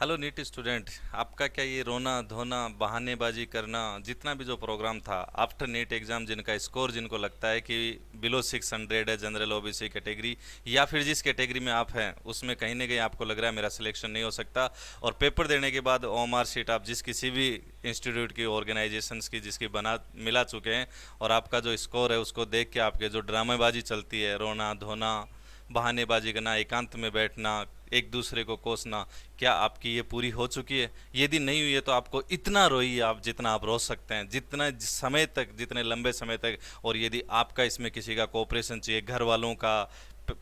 Hello NEET student. आपका क्या ये रोना धोना बहानेबाजी करना जितना भी जो प्रोग्राम था आफ्टर नीट एग्जाम, जिनका स्कोर जिनको लगता है कि बिलो 600 है, जनरल ओबीसी कैटेगरी या फिर जिस कैटेगरी में आप हैं उसमें कहीं ना कहीं आपको लग रहा है मेरा सिलेक्शन नहीं हो सकता, और पेपर देने के बाद ओएमआर शीट आप जिस किसी भी इंस्टीट्यूट की ऑर्गेनाइजेशंस की जिसकी बना मिला चुके हैं, और आपका जो स्कोर है उसको देख के आपके जो ड्रामेबाजी चलती है, रोना धोना बहानेबाजी करना, एकांत में बैठना, एक दूसरे को कोसना, क्या आपकी ये पूरी हो चुकी है? यदि नहीं हुई है तो आपको इतना रोइए आप जितना आप रो सकते हैं, जितना समय तक, जितने लंबे समय तक। और यदि आपका इसमें किसी का कोऑपरेशन चाहिए, घर वालों का,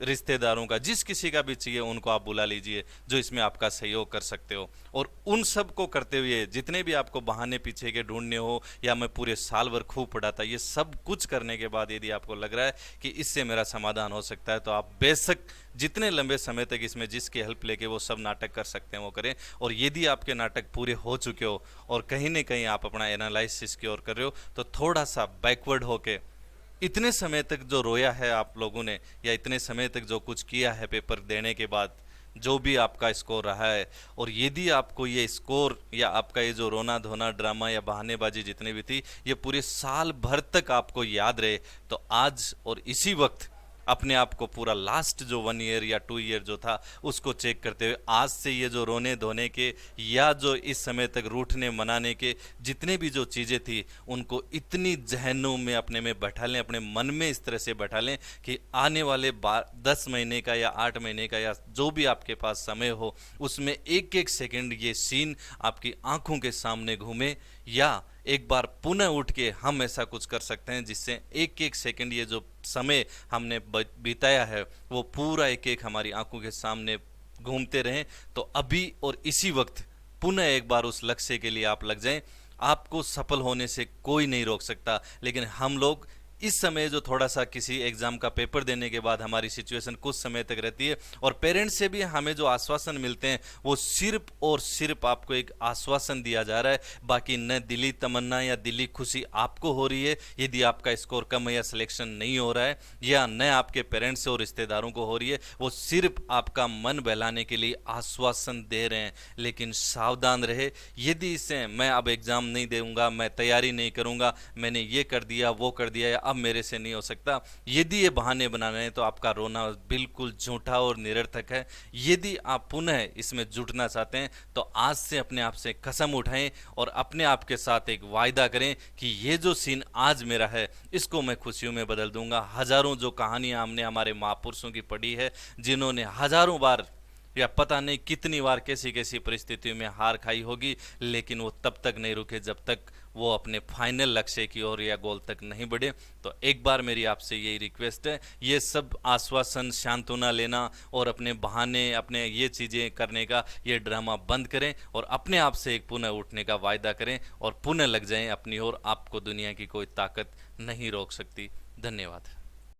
रिश्तेदारों का, जिस किसी का भी चाहिए, उनको आप बुला लीजिए जो इसमें आपका सहयोग कर सकते हो। और उन सब को करते हुए जितने भी आपको बहाने पीछे के ढूंढने हो, या मैं पूरे साल भर खूब पढ़ा था, ये सब कुछ करने के बाद यदि आपको लग रहा है कि इससे मेरा समाधान हो सकता है, तो आप बेशक जितने लंबे समय तक इसमें जिसकी हेल्प लेके वो सब नाटक कर सकते हैं वो करें। और यदि आपके नाटक पूरे हो चुके हो और कहीं ना कहीं आप अपना एनालिसिस की ओर कर रहे हो, तो थोड़ा सा बैकवर्ड होके इतने समय तक जो रोया है आप लोगों ने, या इतने समय तक जो कुछ किया है पेपर देने के बाद, जो भी आपका स्कोर रहा है, और यदि आपको ये स्कोर या आपका ये जो रोना धोना ड्रामा या बहानेबाजी जितनी भी थी, ये पूरे साल भर तक आपको याद रहे, तो आज और इसी वक्त अपने आप को पूरा लास्ट जो 1 ईयर या 2 ईयर जो था उसको चेक करते हुए, आज से ये जो रोने धोने के या जो इस समय तक रूठने मनाने के जितने भी जो चीज़ें थी, उनको इतनी जहनों में अपने में बैठा लें, अपने मन में इस तरह से बैठा लें कि आने वाले 10 महीने का या 8 महीने का या जो भी आपके पास समय हो, उसमें एक एक सेकंड ये सीन आपकी आंखों के सामने घूमे, या एक बार पुनः उठ के हम ऐसा कुछ कर सकते हैं जिससे एक एक सेकंड ये जो समय हमने बिताया है वो पूरा एक एक हमारी आंखों के सामने घूमते रहें। तो अभी और इसी वक्त पुनः एक बार उस लक्ष्य के लिए आप लग जाएं। आपको सफल होने से कोई नहीं रोक सकता, लेकिन हम लोग इस समय जो थोड़ा सा किसी एग्जाम का पेपर देने के बाद हमारी सिचुएशन कुछ समय तक रहती है, और पेरेंट्स से भी हमें जो आश्वासन मिलते हैं वो सिर्फ और सिर्फ आपको एक आश्वासन दिया जा रहा है, बाकी न दिली तमन्ना या दिली खुशी आपको हो रही है यदि आपका स्कोर कम है या सिलेक्शन नहीं हो रहा है, या न आपके पेरेंट्स और रिश्तेदारों को हो रही है, वो सिर्फ आपका मन बहलाने के लिए आश्वासन दे रहे हैं। लेकिन सावधान रहे, यदि इसे मैं अब एग्जाम नहीं दूंगा, मैं तैयारी नहीं करूंगा, मैंने ये कर दिया वो कर दिया, या अब मेरे से नहीं हो सकता, यदि ये बहाने बनाने हैं तो आपका रोना बिल्कुल झूठा और निरर्थक है। यदि आप पुनः इसमें जुटना चाहते हैं तो आज से अपने आप से कसम उठाएं और अपने आप के साथ एक वायदा करें कि ये जो सीन आज मेरा है इसको मैं खुशियों में बदल दूंगा। हजारों जो कहानियां हमने हमारे महापुरुषों की पढ़ी है, जिन्होंने हजारों बार या पता नहीं कितनी बार कैसी कैसी परिस्थितियों में हार खाई होगी, लेकिन वो तब तक नहीं रुके जब तक वो अपने फाइनल लक्ष्य की ओर या गोल तक नहीं बढ़े। तो एक बार मेरी आपसे यही रिक्वेस्ट है, ये सब आश्वासन, सांत्वना लेना और अपने बहाने, अपने ये चीज़ें करने का ये ड्रामा बंद करें और अपने आप से एक पुनः उठने का वायदा करें और पुनः लग जाएं अपनी ओर। आपको दुनिया की कोई ताकत नहीं रोक सकती। धन्यवाद।